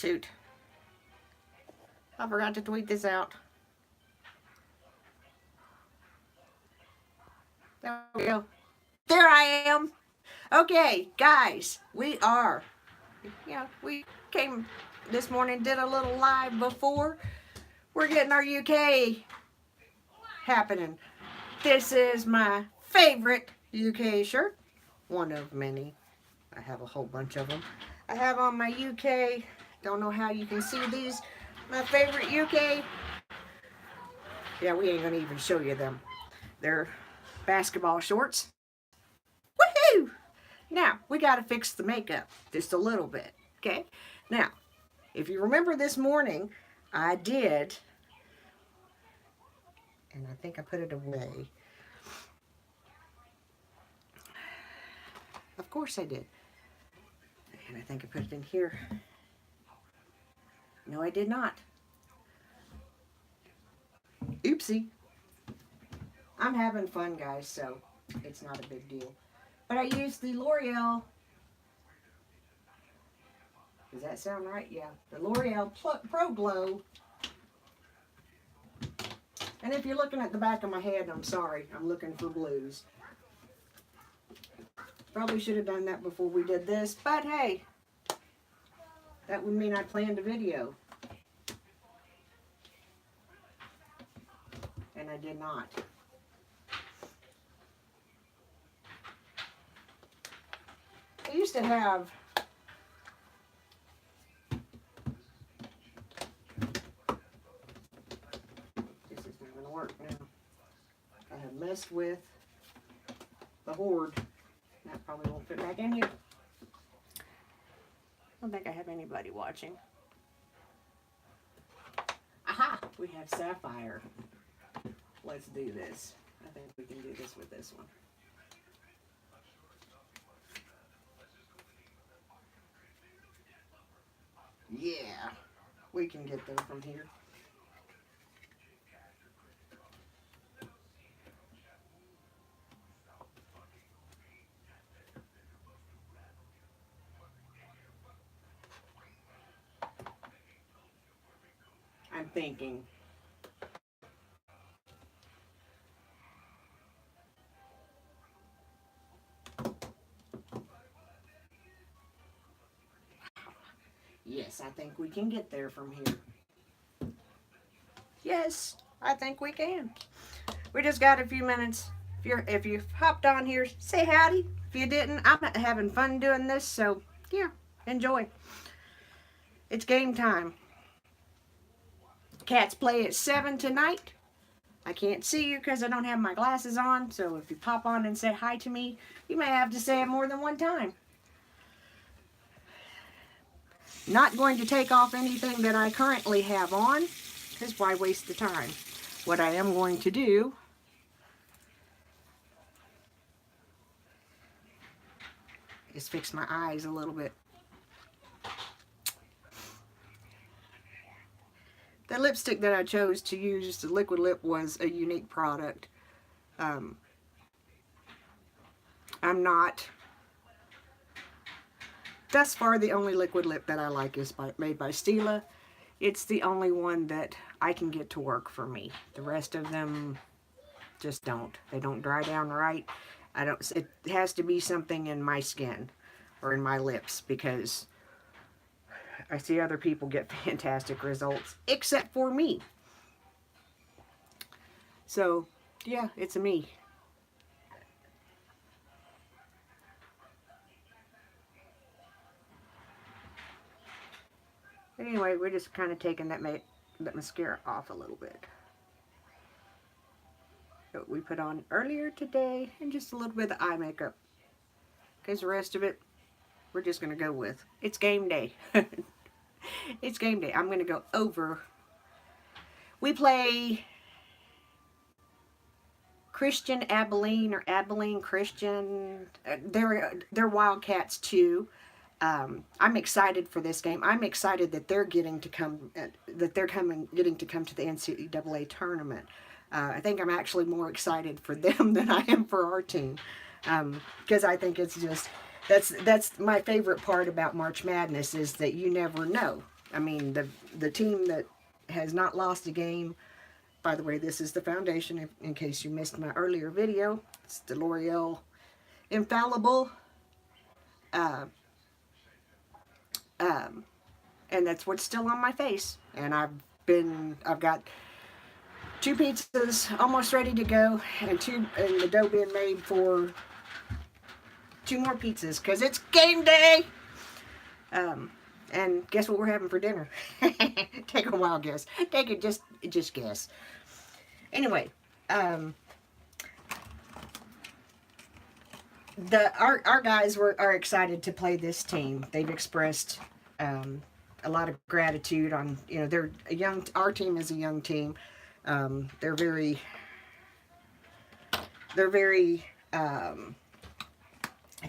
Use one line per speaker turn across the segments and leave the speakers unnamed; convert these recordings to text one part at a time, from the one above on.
Shoot. I forgot to tweet this out. There we go. There I am. Okay, guys, we came this morning, did a little live before. We're getting our UK happening. This is my favorite UK shirt. One of many. I have a whole bunch of them. I have on my UK. Don't know how you can see these. My favorite UK. Yeah, we ain't gonna even show you them. They're basketball shorts. Woohoo! Now, we gotta fix the makeup just a little bit, okay? Now, if you remember this morning, I did, and I think I put it away. Of course I did. And I think I put it in here. No, I did not. Oopsie. I'm having fun, guys, so it's not a big deal. But I used the L'Oreal. Does that sound right? Yeah. The L'Oreal Pro Glow. And if you're looking at the back of my head, I'm sorry. I'm looking for blues. Probably should have done that before we did this, but hey, that would mean I planned a video. And I did not. I used to have this is not going to work now. I have messed with the Horde. That probably won't fit back in here. I don't think I have anybody watching. Aha! We have Sapphire. Let's do this. I think we can do this with this one. Yeah, we can get there from here. I'm thinking. Yes, I think we can get there from here. Yes, I think we can. We just got a few minutes. If you hopped on here, say howdy. If you didn't, I'm having fun doing this, so yeah, enjoy. It's game time. Cats play at 7 tonight. I can't see you because I don't have my glasses on, so if you pop on and say hi to me, you may have to say it more than one time. Not going to take off anything that I currently have on, because why waste the time? What I am going to do is fix my eyes a little bit. The lipstick that I chose to use, the Liquid Lip, was a unique product. I'm not... Thus far, the only liquid lip that I like is made by Stila. It's the only one that I can get to work for me. The rest of them just don't. They don't dry down right. It has to be something in my skin or in my lips, because I see other people get fantastic results, except for me. So, yeah, it's a me. Anyway, we're just kind of taking that mascara off a little bit. That we put on earlier today, and just a little bit of eye makeup. Because the rest of it, we're just going to go with. It's game day. It's game day. I'm going to go over. We play Christian Abilene, or Abilene Christian. They're Wildcats too. I'm excited for this game. I'm excited that they're getting to come to the NCAA tournament. I think I'm actually more excited for them than I am for our team, because I think it's just that's my favorite part about March Madness, is that you never know. I mean, the team that has not lost a game. By the way, this is the foundation, in case you missed my earlier video. It's the L'Oreal Infallible. Uh, and that's what's still on my face. And I've got 2 pizzas almost ready to go, and the dough being made for 2 more pizzas, because it's game day. And guess what we're having for dinner? Take a wild guess. Take it, just guess. Anyway, our guys are excited to play this team. They've expressed a lot of gratitude on, they're a young. Our team is a young team. They're very. I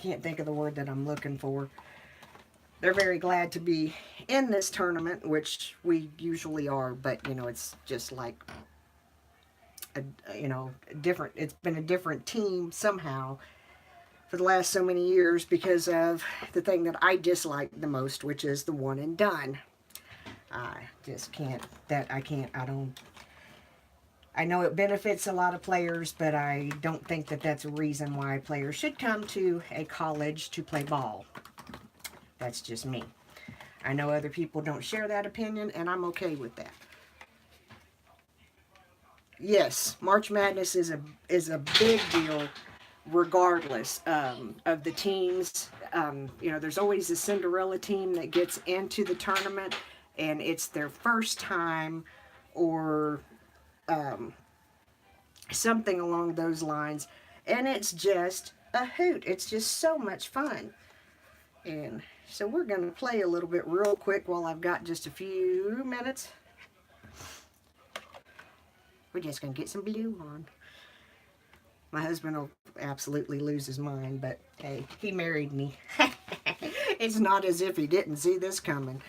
can't think of the word that I'm looking for. They're very glad to be in this tournament, which we usually are, but it's just like different. It's been a different team somehow for the last so many years because of the thing that I dislike the most, which is the one and done. I just can't. I know it benefits a lot of players, but I don't think that that's a reason why players should come to a college to play ball. That's just me. I know other people don't share that opinion, and I'm okay with that. Yes, March Madness is a big deal, regardless of the teams. There's always a Cinderella team that gets into the tournament, and it's their first time, or something along those lines, and it's just a hoot. It's just so much fun. And so we're going to play a little bit real quick while I've got just a few minutes. We're just going to get some blue on. My husband will absolutely lose his mind, but hey, he married me. It's not as if he didn't see this coming.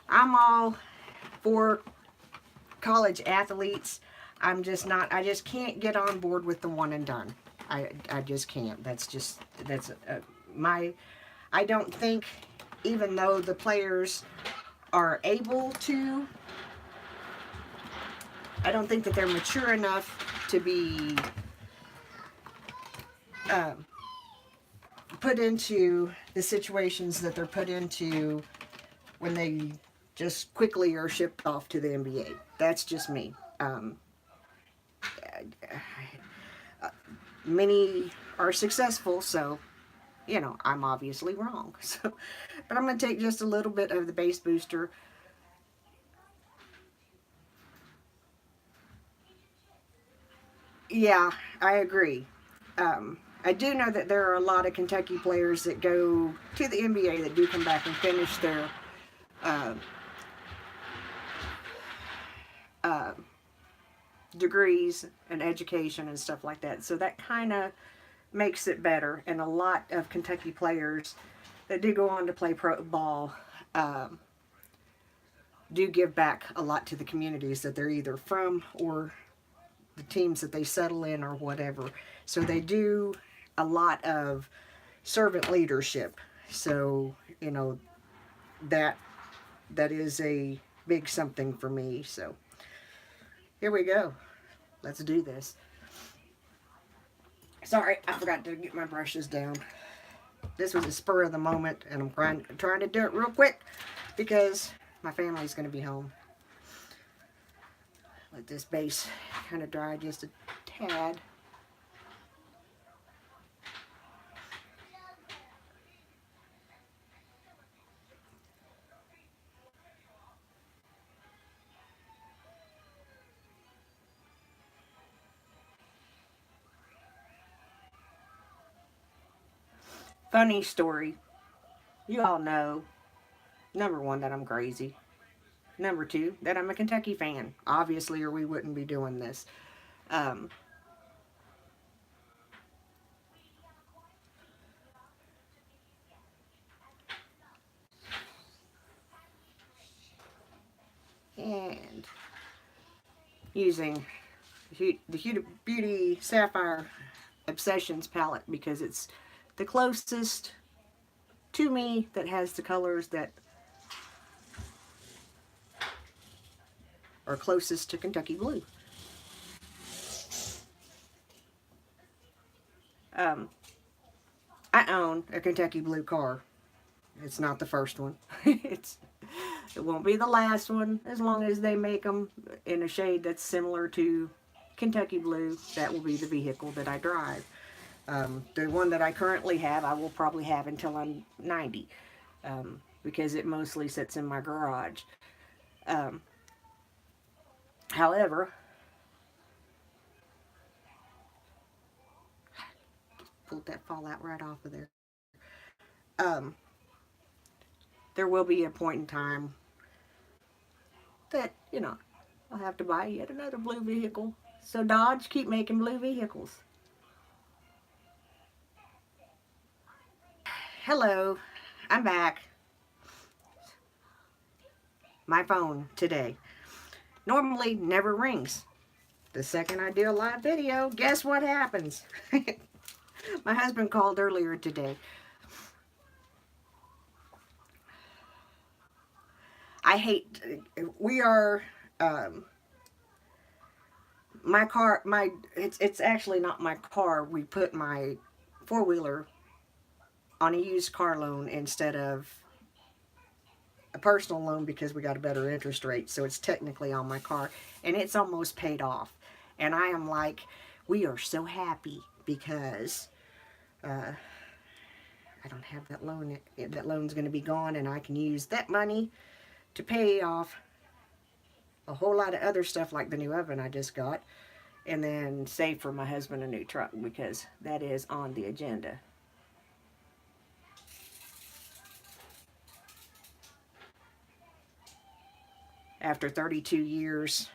I'm all for college athletes. I'm just not. I just can't get on board with the one and done. I just can't. That's my. I don't think, even though the players are able to, I don't think that they're mature enough to be put into the situations that they're put into when they just quickly are shipped off to the NBA. That's just me. Many are successful, so I'm obviously wrong. So, but I'm going to take just a little bit of the base booster. Yeah, I agree. I do know that there are a lot of Kentucky players that go to the NBA that do come back and finish their degrees and education and stuff like that. So that kind of makes it better. And a lot of Kentucky players that do go on to play pro ball do give back a lot to the communities that they're either from or the teams that they settle in or whatever. So they do a lot of servant leadership. So, that is a big something for me. So here we go. Let's do this. Sorry, I forgot to get my brushes down. This was a spur of the moment, and I'm trying to do it real quick because my family's going to be home. Let this base kind of dry just a tad. Funny story. You all know, number 1, that I'm crazy. Number 2, that I'm a Kentucky fan. Obviously, or we wouldn't be doing this. And using the Huda Beauty Sapphire Obsessions palette because it's the closest to me that has the colors that are closest to Kentucky Blue. I own a Kentucky Blue car. It's not the first one. It won't be the last one, as long as they make them in a shade that's similar to Kentucky Blue. That will be the vehicle that I drive. The one that I currently have, I will probably have until I'm 90, because it mostly sits in my garage. However, pulled that fallout right off of there. There will be a point in time that, you know, I'll have to buy yet another blue vehicle. So Dodge, keep making blue vehicles. Hello, I'm back. My phone today normally never rings. The second I do a live video, guess what happens? My husband called earlier today. I hate, we are, my car, it's actually not my car. We put my four-wheeler on a used car loan instead of a personal loan because we got a better interest rate. So it's technically on my car, and it's almost paid off. And I am like, we are so happy because I don't have that loan. That loan's going to be gone, and I can use that money to pay off a whole lot of other stuff like the new oven I just got, and then save for my husband a new truck, because that is on the agenda. After 32 years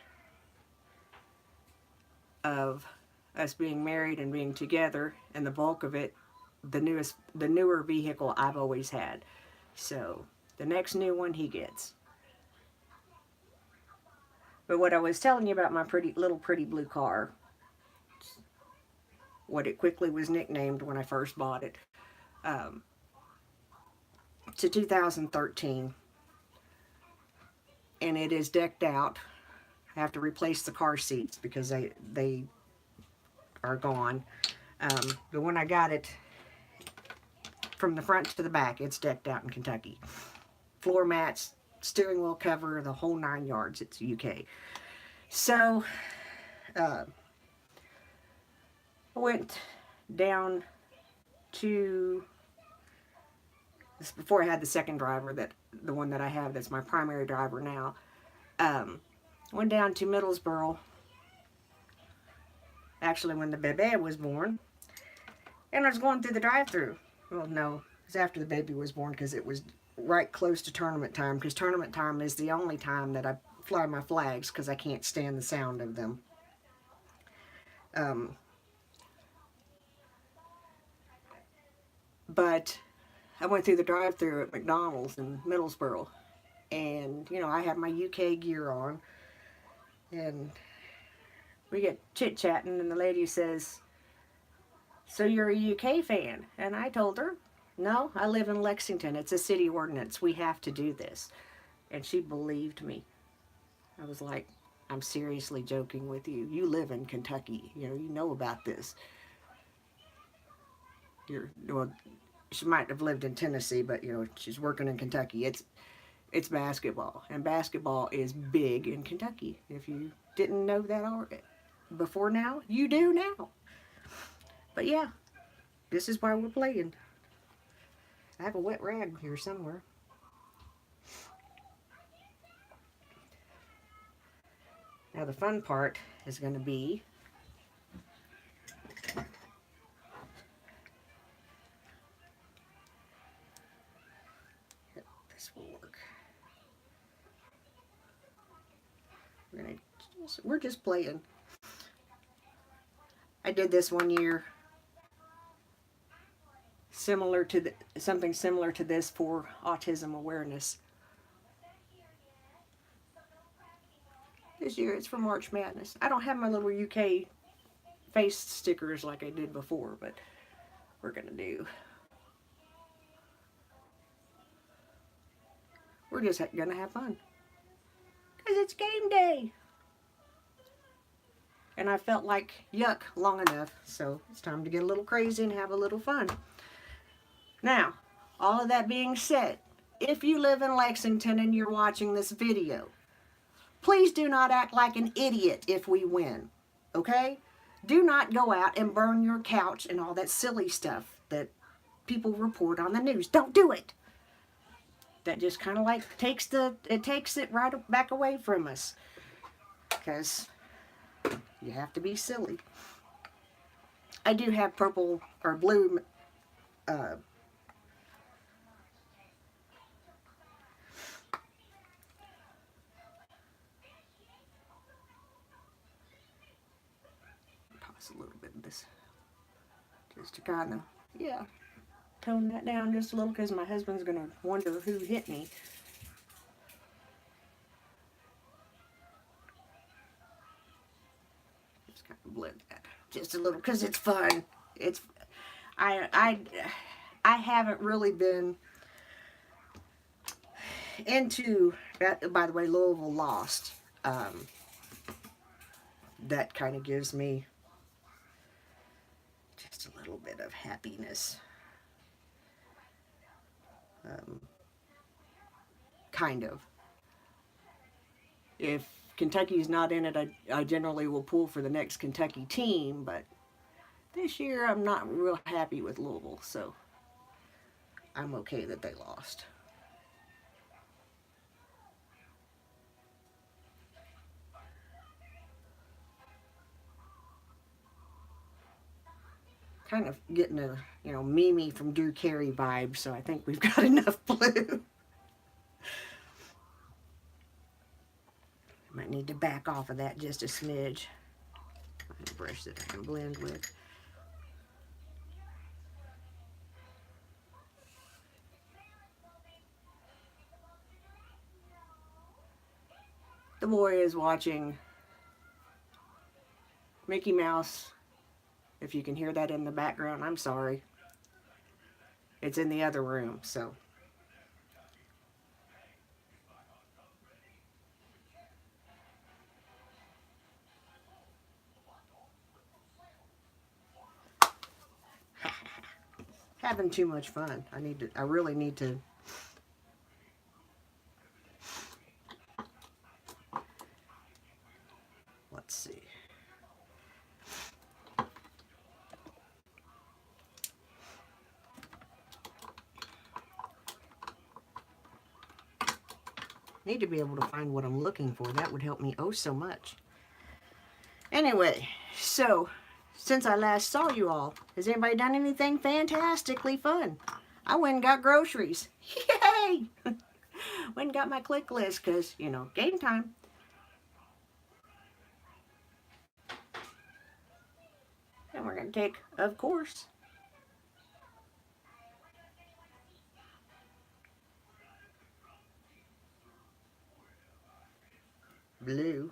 of us being married and being together, and the bulk of it, the newer vehicle I've always had. So the next new one he gets. But what I was telling you about my pretty blue car, what it quickly was nicknamed when I first bought it, it's a 2013, and it is decked out. I have to replace the car seats because they are gone. But when I got it, from the front to the back, it's decked out in Kentucky. Floor mats, steering wheel cover, the whole 9 yards. It's UK. So I went down to, this before I had the second driver, that the one that I have that's my primary driver now. Went down to Middlesboro, actually when the baby was born, and I was going through the drive-thru. Well, no, it was after the baby was born, because it was right close to tournament time, because tournament time is the only time that I fly my flags, because I can't stand the sound of them. But I went through the drive-thru at McDonald's in Middlesboro, and, you know, I had my UK gear on, and we get chit-chatting, and the lady says, "So you're a UK fan?" And I told her, "No, I live in Lexington. It's a city ordinance. We have to do this." And she believed me. I was like, "I'm seriously joking with you. You live in Kentucky. You know about this." Well, she might have lived in Tennessee, but, you know, she's working in Kentucky. It's basketball, and basketball is big in Kentucky. If you didn't know that already, before now, you do now. But yeah, this is why we're playing. I have a wet rag here somewhere. Now the fun part is going to be this will work. We're just playing. I did this one year, something similar to this for autism awareness. This year it's for March Madness. I don't have my little UK face stickers like I did before, but we're just gonna have fun. Because it's game day. And I felt like yuck long enough, so it's time to get a little crazy and have a little fun. Now, all of that being said, if you live in Lexington and you're watching this video, please do not act like an idiot if we win, okay? Do not go out and burn your couch and all that silly stuff that people report on the news. Don't do it. That just kind of like takes it right back away from us, because you have to be silly. I do have purple or blue toss a little bit of this just to kind of, yeah, tone that down just a little, because my husband's going to wonder who hit me. Just kind of blend that just a little, because it's fun. I haven't really been into, by the way, Louisville lost. That kind of gives me just a little bit of happiness. Kind of. If Kentucky's not in it, I generally will pull for the next Kentucky team, but this year I'm not real happy with Louisville, so I'm okay that they lost. Kind of getting a, Mimi from Drew Carey vibe, so I think we've got enough blue. Might need to back off of that just a smidge. Find a brush that I can blend with. The boy is watching Mickey Mouse. If you can hear that in the background, I'm sorry. It's in the other room, so. Having too much fun. I really need to. Let's see. Need to be able to find what I'm looking for. That would help me oh so much. Anyway, so since I last saw you all, has anybody done anything fantastically fun? I went and got groceries. Yay! Went and got my click list because, game time. And we're going to take, of course, blue.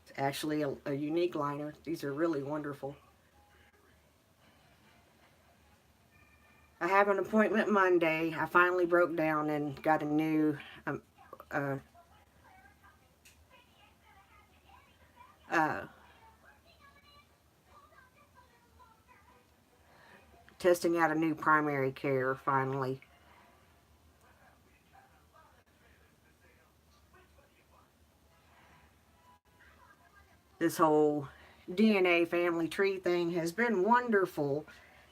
It's actually a unique liner. These are really wonderful. I have an appointment Monday. I finally broke down and got a new testing out a new primary care finally. This whole DNA family tree thing has been wonderful.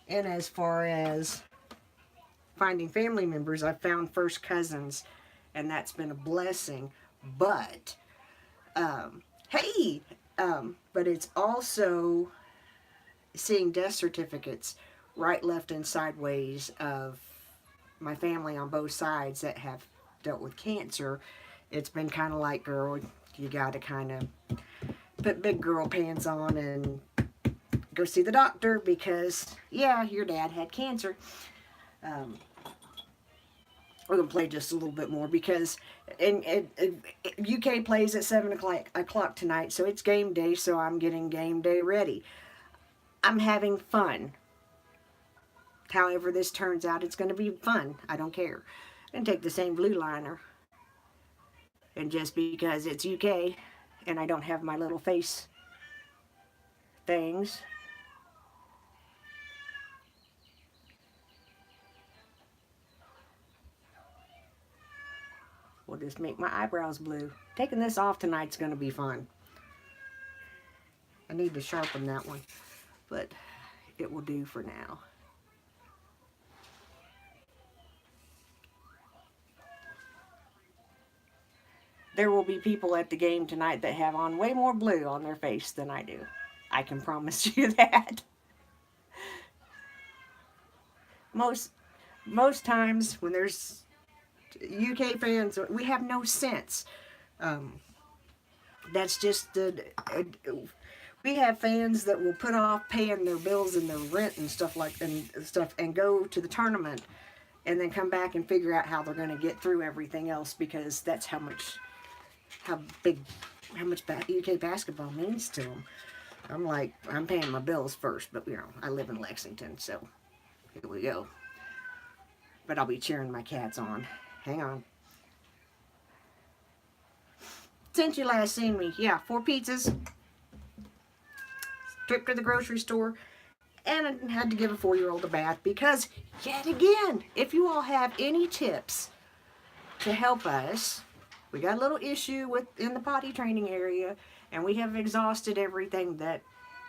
And as far as finding family members, I've found first cousins, and that's been a blessing. But, but it's also seeing death certificates right, left, and sideways of my family on both sides that have dealt with cancer. It's been kind of like, girl, you got to kind of put big girl pants on and go see the doctor because, yeah, your dad had cancer. we're going to play just a little bit more because UK plays at 7 o'clock tonight, so it's game day, so I'm getting game day ready. I'm having fun. However this turns out, it's going to be fun. I don't care. And take the same blue liner. And just because it's UK and I don't have my little face things, we'll just make my eyebrows blue. Taking this off tonight's going to be fun. I need to sharpen that one, but it will do for now. There will be people at the game tonight that have on way more blue on their face than I do. I can promise you that. Most times when there's UK fans, we have no sense. That's just we have fans that will put off paying their bills and their rent and stuff and go to the tournament and then come back and figure out how they're going to get through everything else, because that's how much UK basketball means to them. I'm like, I'm paying my bills first, but I live in Lexington, so here we go. But I'll be cheering my cats on. Hang on. Since you last seen me, 4 pizzas, trip to the grocery store, and I had to give a 4-year-old a bath because, yet again, if you all have any tips to help us, we got a little issue in the potty training area, and we have exhausted everything that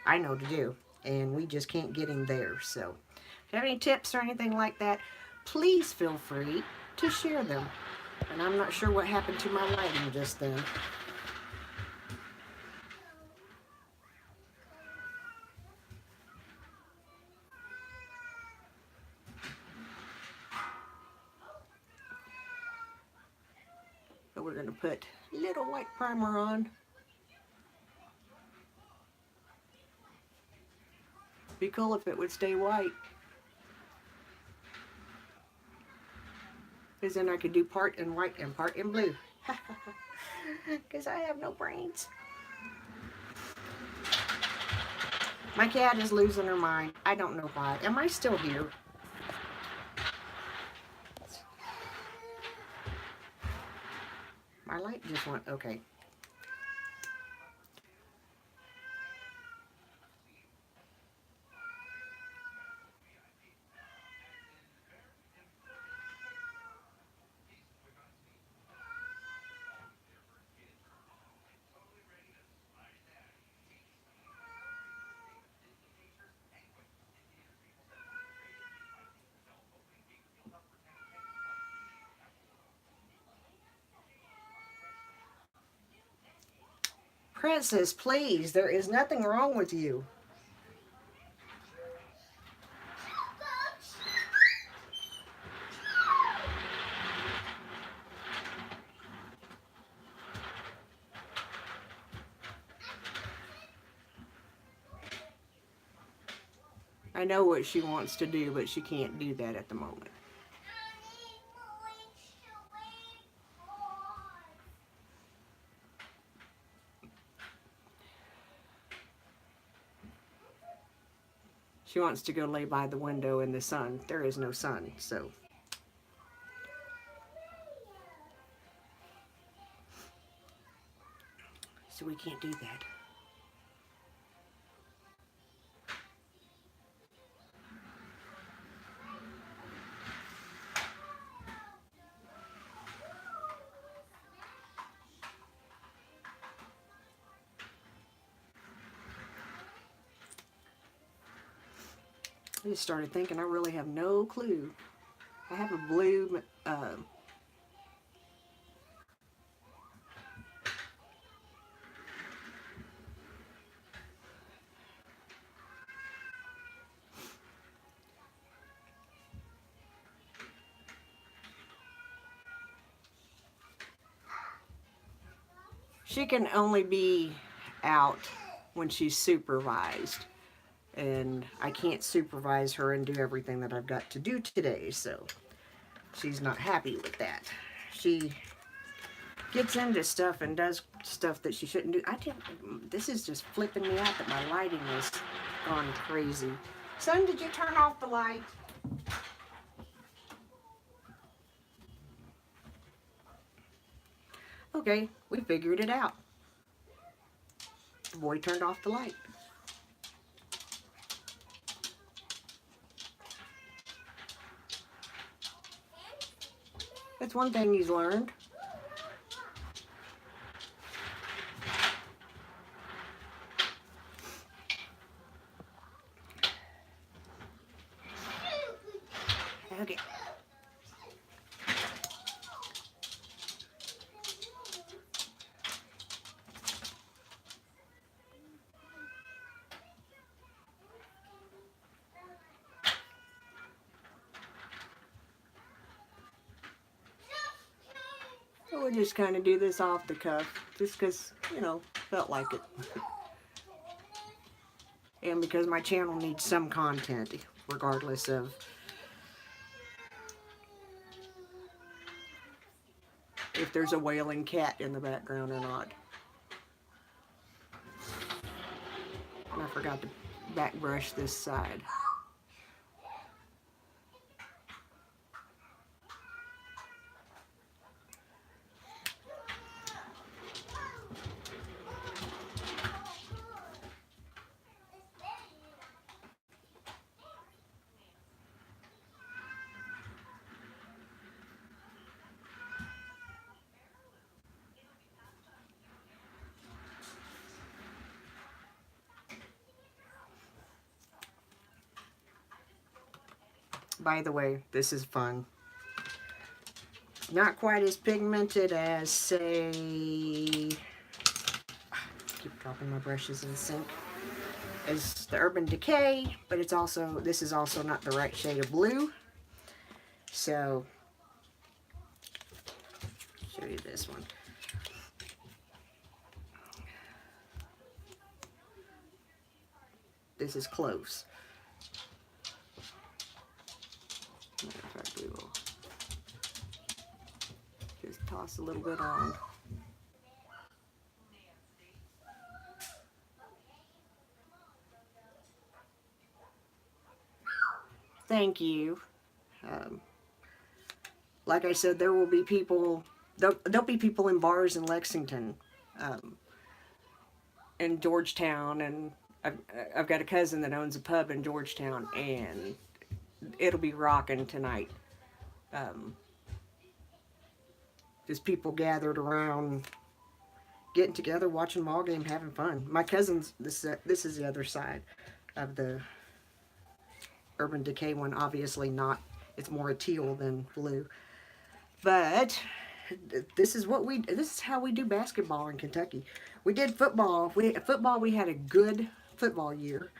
I know to do, and we just can't get him there. So if you have any tips or anything like that, please feel free to share them. And I'm not sure what happened to my lighting just then. But we're going to put a little white primer on. Be cool if it would stay white. Because then I could do part in white and part in blue. Because I have no brains. My cat is losing her mind. I don't know why. Am I still here? My light just went, okay. Princess, please, there is nothing wrong with you. I know what she wants to do, but she can't do that at the moment. She wants to go lay by the window in the sun. There is no sun, so. So we can't do that. I just started thinking I really have no clue. I have a blue she can only be out when she's supervised. And I can't supervise her and do everything that I've got to do today, so she's not happy with that. She gets into stuff and does stuff that she shouldn't do. This is just flipping me out that my lighting is gone crazy. Son, did you turn off the light? Okay, we figured it out. The boy turned off the light. That's one thing he's learned. Okay. So we'll just kind of do this off the cuff, just because, you know, felt like it. And because my channel needs some content, regardless of if there's a wailing cat in the background or not. And I forgot to back brush this side. By the way, this is fun. Not quite as pigmented as, say, keep dropping my brushes in the sink, as the Urban Decay, but it's also, this is also not the right shade of blue. So, show you this one. This is close. Matter of fact, we will just toss a little bit on. Thank you. Like I said, there will be people, there'll be people in bars in Lexington, in Georgetown, and I've got a cousin that owns a pub in Georgetown, and it'll be rocking tonight. Just people gathered around, getting together, watching ball game, having fun. My cousin's, this is the other side of the Urban Decay one. Obviously not, it's more a teal than blue. But this is how we do basketball in Kentucky. We did football. We had a good football year.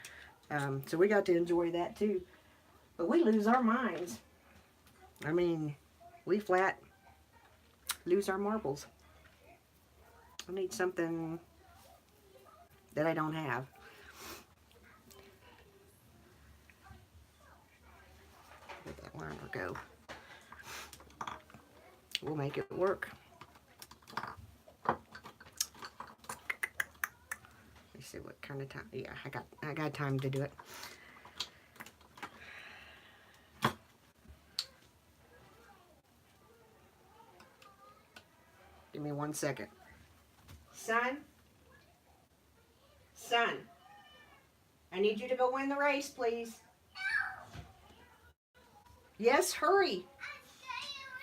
So we got to enjoy that too. But we lose our minds. I mean, we flat lose our marbles. I need something that I don't have. Let that liner go. We'll make it work. Let's see what kind of time. Yeah, I got time to do it. Give me 1 second. Son, I need you to go win the race, please. Yes, hurry.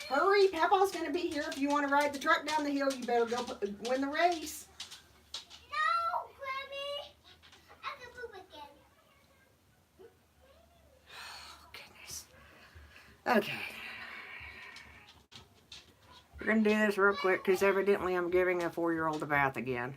Hurry, Papa's going to be here. If you want to ride the truck down the hill, you better go win the race.
No, Grammy. I can poop again.
Oh, goodness. Okay. We're going to do this real quick because evidently I'm giving a 4-year-old a bath again.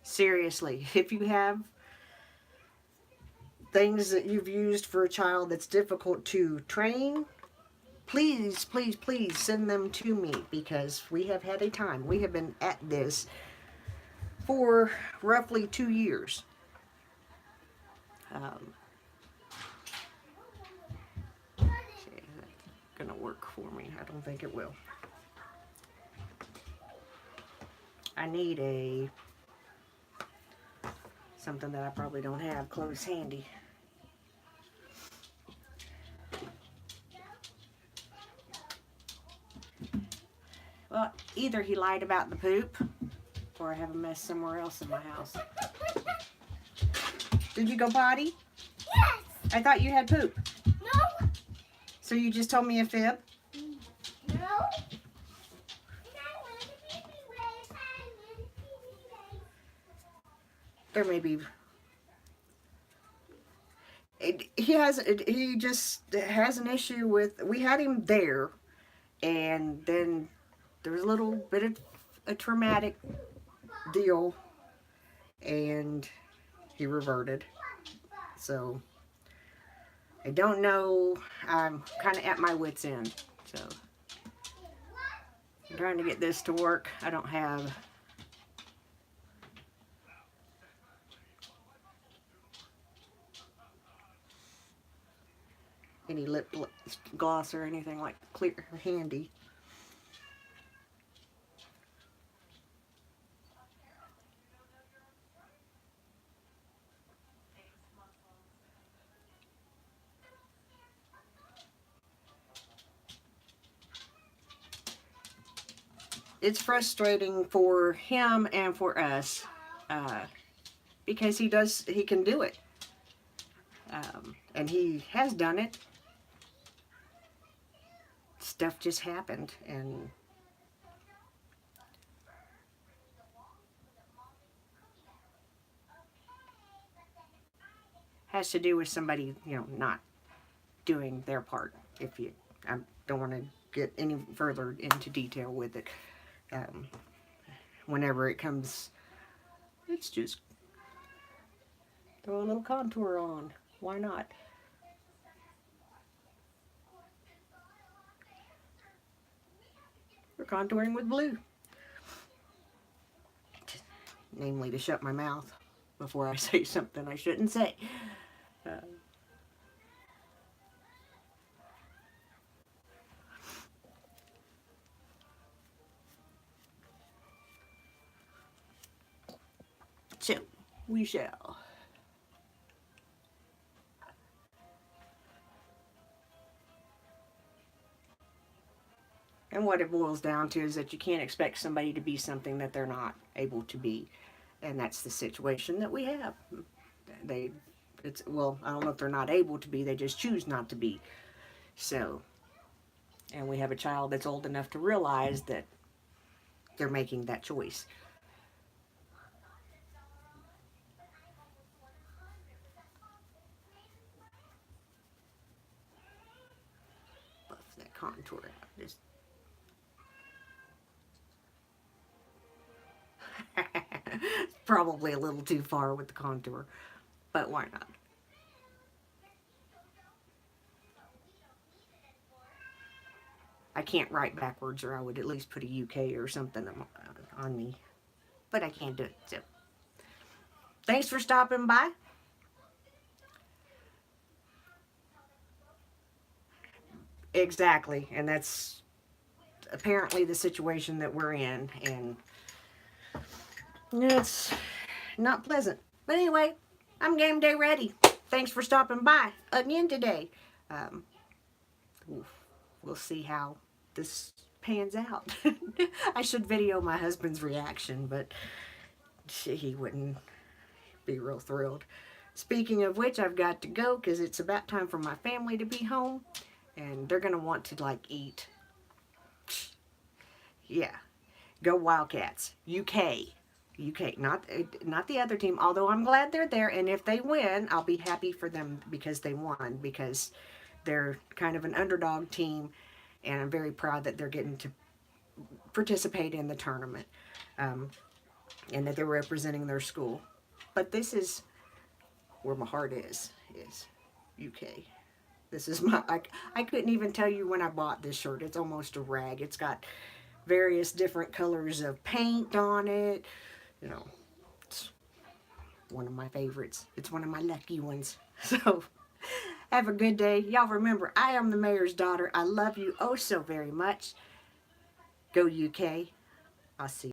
Seriously, if you have things that you've used for a child that's difficult to train, please, please, please send them to me, because we have had a time. We have been at this for roughly 2 years. Okay, that's gonna work for me. I don't think it will. I need something that I probably don't have close handy. Well, either he lied about the poop, or I have a mess somewhere else in my house. Did you go potty?
Yes.
I thought you had poop.
No.
So you just told me a fib?
No.
There may be. He just has an issue with. We had him there, and then there was a little bit of a traumatic deal, and he reverted. So I don't know. I'm kind of at my wit's end. So I'm trying to get this to work. I don't have any lip gloss or anything like clear handy. It's frustrating for him and for us, because he can do it, and he has done it. Stuff just happened, and has to do with somebody, not doing their part. I don't want to get any further into detail with it. Whenever it comes, it's just throw a little contour on. Why not? We're contouring with blue. Namely, to shut my mouth before I say something I shouldn't say. So, we shall. And what it boils down to is that you can't expect somebody to be something that they're not able to be. And that's the situation that we have. Well, I don't know if they're not able to be, they just choose not to be. So, and we have a child that's old enough to realize that they're making that choice. Buff that contour out. Just probably a little too far with the contour, but why not? I can't write backwards, or I would at least put a UK or something on me, but I can't do it. So thanks for stopping by. Exactly, and that's apparently the situation that we're in, and it's not pleasant. But anyway, I'm game day ready. Thanks for stopping by again today. We'll see how this pans out. I should video my husband's reaction, but he wouldn't be real thrilled. Speaking of which, I've got to go because it's about time for my family to be home, and they're gonna want to eat. Yeah, go Wildcats. UK, not the other team, although I'm glad they're there, and if they win, I'll be happy for them because they won, because they're kind of an underdog team, and I'm very proud that they're getting to participate in the tournament, and that they're representing their school. But this is where my heart is, is UK. This is I couldn't even tell you when I bought this shirt. It's almost a rag. It's got various different colors of paint on it. You know, it's one of my favorites. It's one of my lucky ones. So, have a good day. Y'all remember, I am the mayor's daughter. I love you oh so very much. Go UK. I'll see you.